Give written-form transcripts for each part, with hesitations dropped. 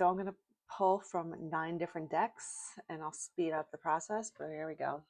So I'm going to pull from 9 different decks and I'll speed up the process, but here we go.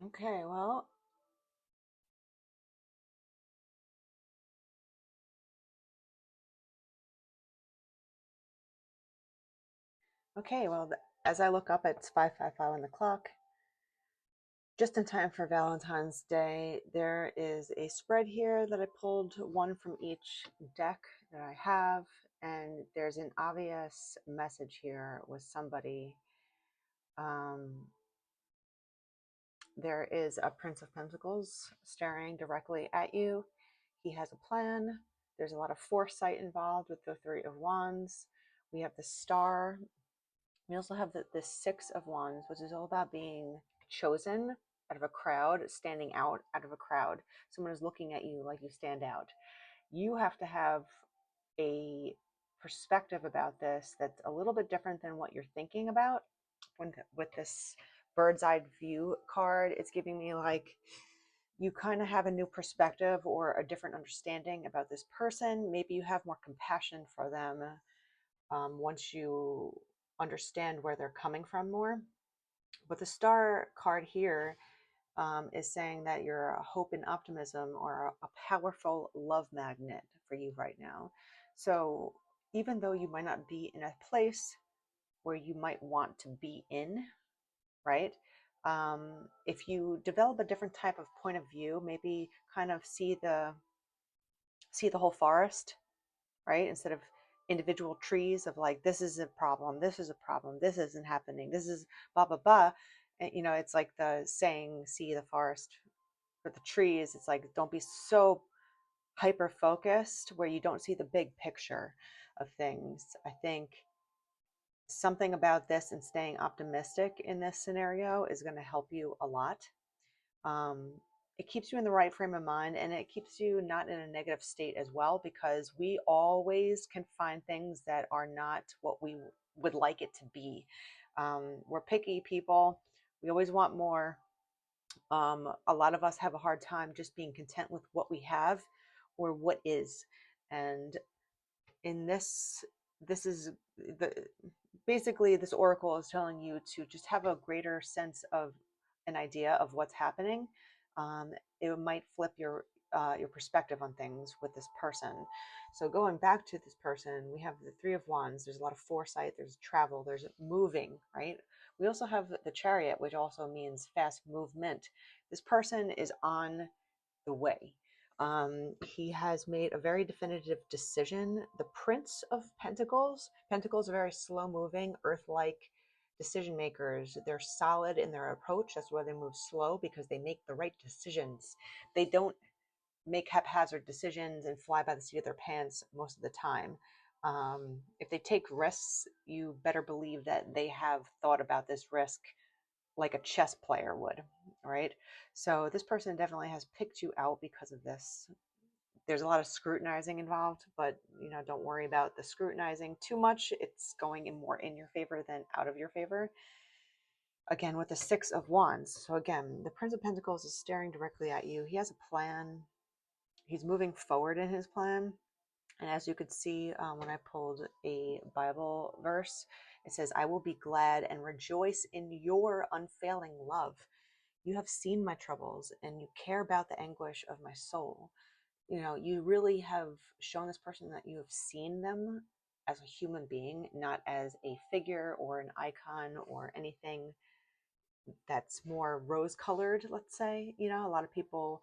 Okay, well, okay, well, as I look up, it's 5:55 on the clock. Just in time for Valentine's Day, there is a spread here that I pulled one from each deck that I have, and there's an obvious message here with somebody. Um, there is a Prince of Pentacles staring directly at you. He has a plan. There's a lot of foresight involved with the Three of Wands. We have the Star. We also have the Six of Wands, which is all about being chosen out of a crowd, standing out of a crowd. Someone is looking at you like you stand out. You have to have a perspective about this that's a little bit different than what you're thinking about. With this bird's eye view card, it's giving me like you kind of have a new perspective or a different understanding about this person. Maybe you have more compassion for them once you understand where they're coming from more. But the star card here is saying that you're a hope and optimism or a powerful love magnet for you right now. So even though you might not be in a place where you might want to be in, right? If you develop a different type of point of view, maybe kind of see the whole forest, right? Instead of individual trees of like, this is a problem, this is a problem, this isn't happening, this is blah, blah, blah. And, you know, it's like the saying, see the forest for the trees. It's like, don't be so hyper focused where you don't see the big picture of things. I think something about this and staying optimistic in this scenario is going to help you a lot. Um, it keeps you in the right frame of mind, and it keeps you not in a negative state as well, because we always can find things that are not what we would like it to be. We're picky people. We always want more. A lot of us have a hard time just being content with what we have or what is. And in this is the basically this oracle is telling you to just have a greater sense of an idea of what's happening. um, it might flip your perspective on things with this person. So going back to this person, we have the Three of Wands. There's a lot of foresight, there's travel, there's moving, right? We also have the Chariot, which also means fast movement. This person is on the way. He has made a very definitive decision. The Prince of Pentacles, Pentacles are very slow moving, earth like decision makers. They're solid in their approach. That's why they move slow, because they make the right decisions. They don't make haphazard decisions and fly by the seat of their pants most of the time. If they take risks, you better believe that they have thought about this risk like a chess player would, right? So this person definitely has picked you out because of this. There's a lot of scrutinizing involved, but don't worry about the scrutinizing too much. It's going in more in your favor than out of your favor. Again, with the Six of Wands. So again, the Prince of Pentacles is staring directly at you. He has a plan. He's moving forward in his plan. And as you could see, when I pulled a Bible verse, it says, I will be glad and rejoice in your unfailing love. You have seen my troubles and you care about the anguish of my soul. You really have shown this person that you have seen them as a human being, not as a figure or an icon or anything that's more rose colored, let's say. A lot of people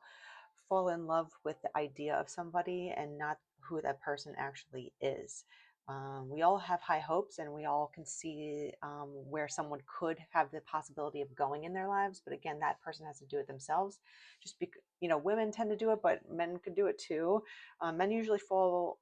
fall in love with the idea of somebody and not who that person actually is. We all have high hopes and we all can see where someone could have the possibility of going in their lives. But again, that person has to do it themselves. Just because, women tend to do it, but men could do it too. Men usually fall,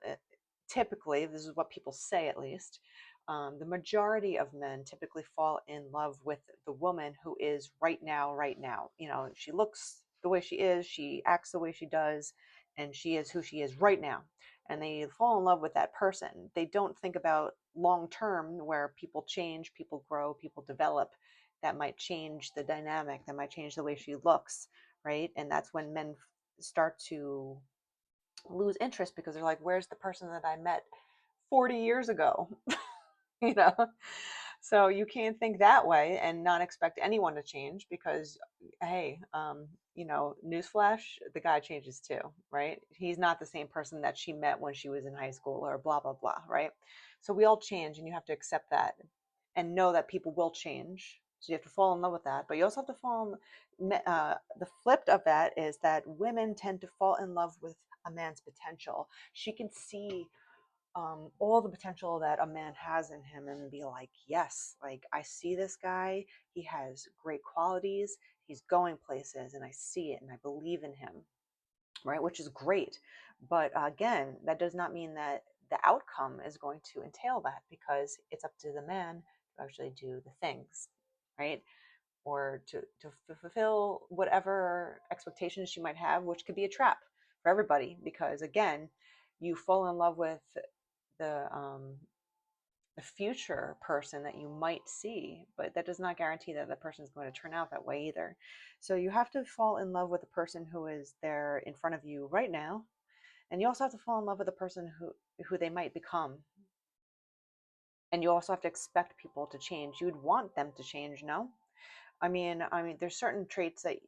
typically, this is what people say at least, the majority of men typically fall in love with the woman who is right now, right now. She looks the way she is, she acts the way she does, and she is who she is right now. And they fall in love with that person. They don't think about long term, where people change, people grow, people develop. That might change the dynamic, that might change the way she looks, right? And that's when men start to lose interest, because they're like, where's the person that I met 40 years ago? you know So you can't think that way and not expect anyone to change because, hey, newsflash, the guy changes too, right? He's not the same person that she met when she was in high school or blah, blah, blah, right? So we all change and you have to accept that and know that people will change. So you have to fall in love with that. But you also have to the flip of that is that women tend to fall in love with a man's potential. She can see all the potential that a man has in him and be like, yes, like I see this guy. He has great qualities. He's going places and I see it and I believe in him, right? Which is great. But again, that does not mean that the outcome is going to entail that because it's up to the man to actually do the things, right? Or to fulfill whatever expectations she might have, which could be a trap for everybody because again, you fall in love with the um, the future person that you might see, but that does not guarantee that the person is going to turn out that way either. So you have to fall in love with the person who is there in front of you right now, and you also have to fall in love with the person who they might become. And you also have to expect people to change. You'd want them to change, no? I mean, there's certain traits that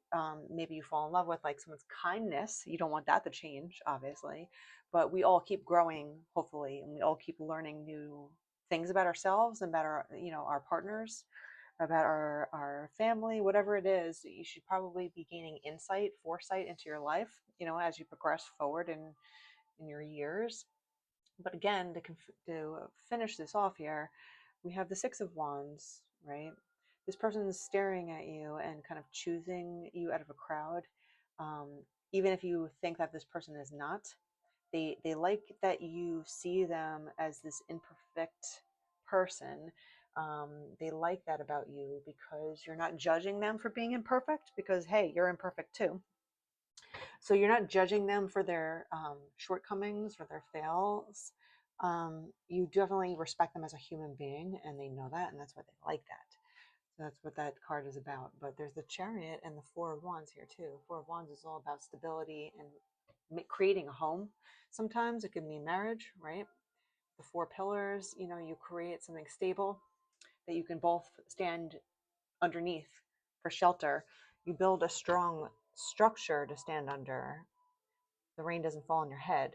maybe you fall in love with, like someone's kindness. You don't want that to change, obviously, but we all keep growing, hopefully, and we all keep learning new things about ourselves and about our partners, about our family, whatever it is. You should probably be gaining foresight into your life, as you progress forward in your years. But again, to finish this off here, we have the Six of Wands, right? This person is staring at you and kind of choosing you out of a crowd. Um, Even if you think that this person is not, they like that you see them as this imperfect person. They like that about you because you're not judging them for being imperfect because, hey, you're imperfect too. So you're not judging them for their shortcomings or their fails. You definitely respect them as a human being, and they know that, and that's why they like that. So that's what that card is about. But there's the Chariot and the Four of Wands here too. Four of Wands is all about stability and creating a home. Sometimes it can mean marriage, right? The four pillars, you create something stable that you can both stand underneath for shelter. You build a strong structure to stand under. The rain doesn't fall on your head.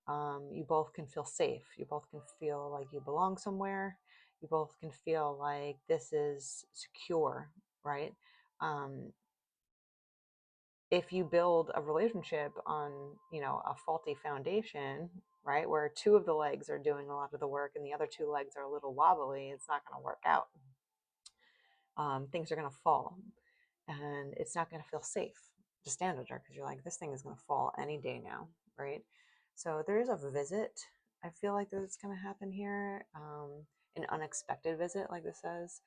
You both can feel safe. You both can feel like you belong somewhere. You both can feel like this is secure, right? Um, if you build a relationship on, a faulty foundation, right, where two of the legs are doing a lot of the work and the other two legs are a little wobbly, it's not going to work out. Things are going to fall and it's not going to feel safe to stand under because you're like, this thing is going to fall any day now, right? So there is a visit. I feel like that's going to happen here. An unexpected visit, like this says.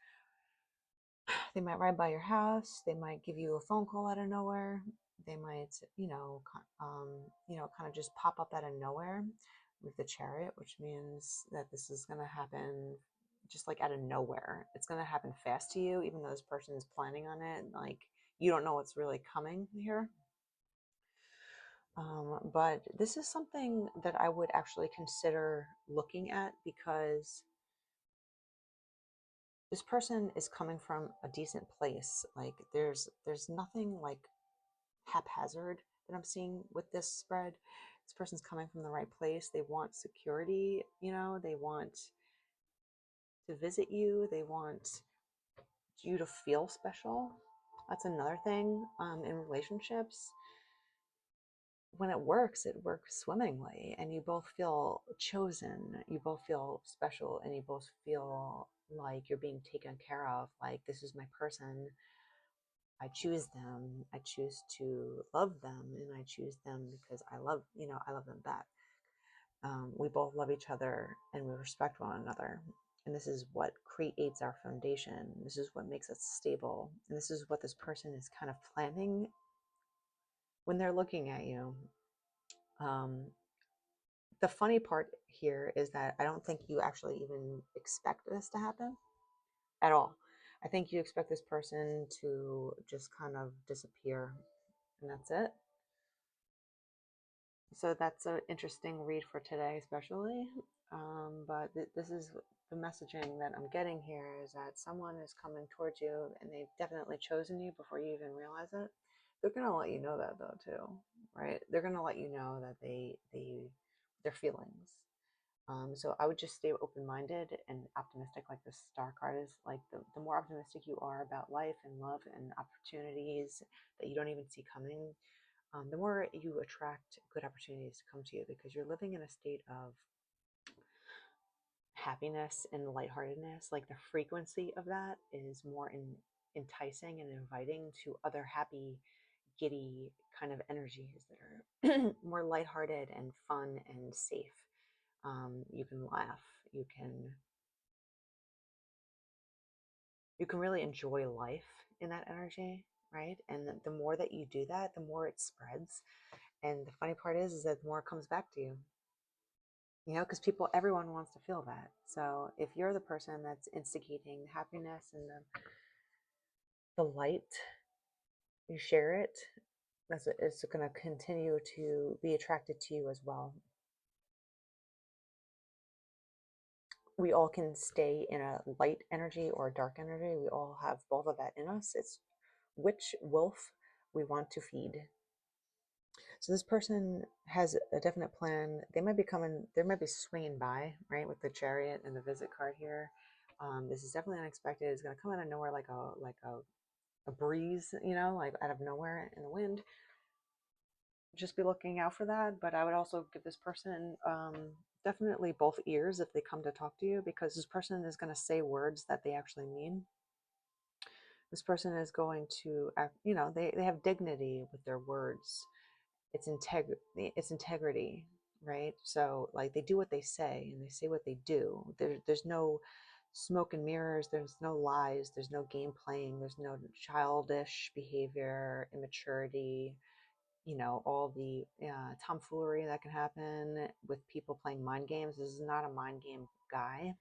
They might ride by your house. They might give you a phone call out of nowhere. They might, kind of just pop up out of nowhere with the Chariot, which means that this is going to happen just like out of nowhere. It's going to happen fast to you, even though this person is planning on it. Like you don't know what's really coming here. But this is something that I would actually consider looking at because this person is coming from a decent place. Like there's nothing like haphazard that I'm seeing with this spread. This person's coming from the right place. They want security, they want to visit you, they want you to feel special. That's another thing in relationships. When it works swimmingly, and you both feel chosen, you both feel special, and you both feel like you're being taken care of. Like, this is my person. I choose them. I choose to love them, and I choose them because I love them back. We both love each other and we respect one another. And this is what creates our foundation. This is what makes us stable. And this is what this person is kind of planning when they're looking at you. The funny part here is that I don't think you actually even expect this to happen at all. I think you expect this person to just kind of disappear, and that's it. So that's an interesting read for today, especially. But this is the messaging that I'm getting here is that someone is coming towards you and they've definitely chosen you before you even realize it. They're gonna let you know that though too, right? They're gonna let you know that their feelings. So I would just stay open-minded and optimistic, like the star card is. Like the more optimistic you are about life and love and opportunities that you don't even see coming, the more you attract good opportunities to come to you because you're living in a state of happiness and lightheartedness. Like the frequency of that is more enticing and inviting to other happy, giddy kind of energies that are more lighthearted and fun and safe. You can laugh. You can really enjoy life in that energy, right? And the more that you do that, the more it spreads. And the funny part is that the more it comes back to you. You know, because everyone wants to feel that. So if you're the person that's instigating happiness and the light, you share it, it's going to continue to be attracted to you as well. We all can stay in a light energy or a dark energy. We all have both of that in us. It's which wolf we want to feed. So this person has a definite plan. They might be coming, they might be swinging by, right, with the chariot and the visit card here. This is definitely unexpected. It's going to come out of nowhere like a breeze, you know, like out of nowhere in the wind. Just be looking out for that. But I would also give this person definitely both ears if they come to talk to you, because this person is going to say words that they actually mean. This person is going to act, you know, they have dignity with their words. It's integrity, right? So like they do what they say and they say what they do. There's no smoke and mirrors, there's no lies, there's no game playing, there's no childish behavior, immaturity, you know, all the tomfoolery that can happen with people playing mind games. This is not a mind game guy.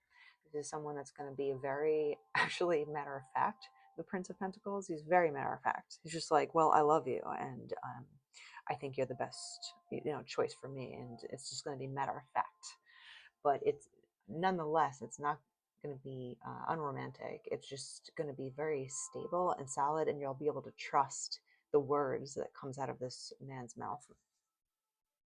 This is someone that's going to be very actually matter of fact. The Prince of Pentacles, he's very matter of fact. He's just like, well, I love you, and I think you're the best, you know, choice for me, and it's just going to be matter of fact. But it's nonetheless, it's not going to be unromantic. It's just going to be very stable and solid, and you'll be able to trust the words that comes out of this man's mouth.